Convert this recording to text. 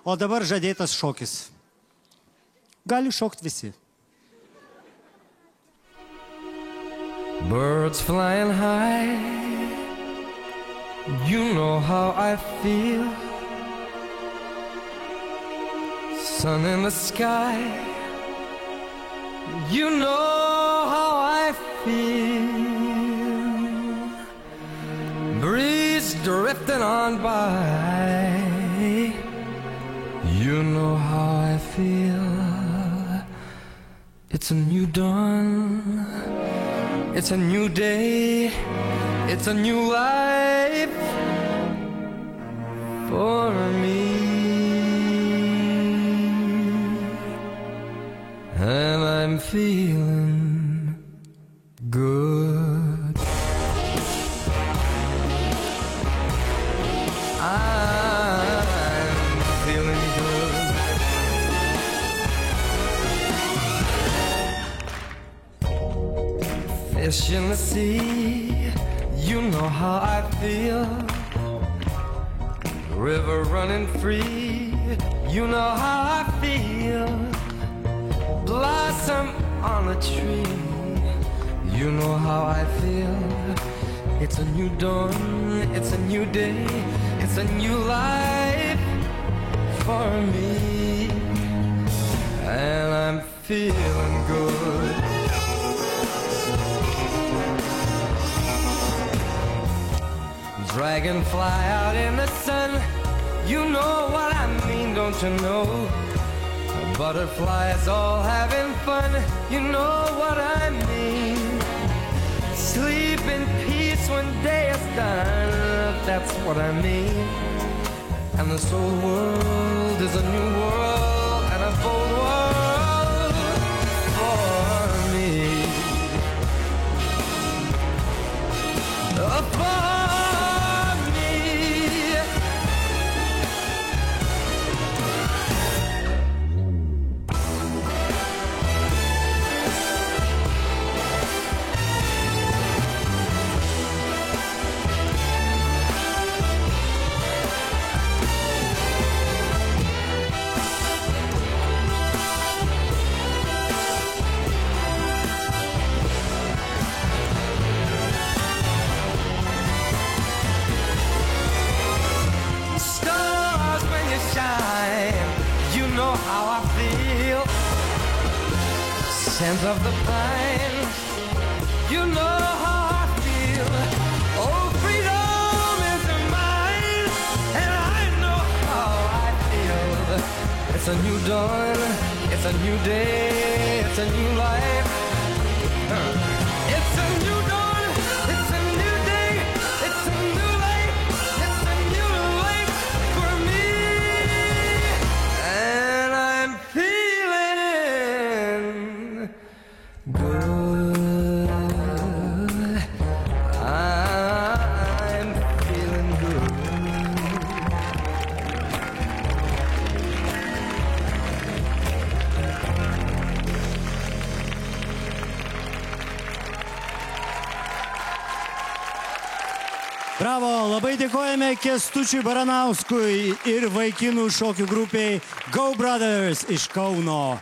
O dabar žadėtas šokis. Gali šokti visi. Birds flying high, you know how I feel. Sun in the sky, you know how I feel. Breeze drifting on by, you know how I feel. It's a new dawn, it's a new day, it's a new life for me. And I'm feeling good. I'm feeling good. Fish in the sea, you know how I feel. River running free, you know how I feel. Blossom on a tree, you know how I feel. It's a new dawn, it's a new day, it's a new life for me. And I'm feeling good. Dragonfly out in the sun, you know what I mean, don't you know? Butterflies all having fun, you know what I mean. Sleep in peace when day is done, that's what I mean. And this old world is a new world and a bold world for me. For me. You know how I feel. Scent of the pine, you know how I feel. Oh, freedom is mine, and I know how I feel. It's a new dawn, it's a new day, it's a new life. It's a new dawn, it's a new day, it's a new life, it's a new life for me. And I'm feeling good. I'm feeling good. Bravo, labai dėkojame Kęstučiui Baranauskui ir vaikinų šokių grupiai Go Brothers iš Kauno.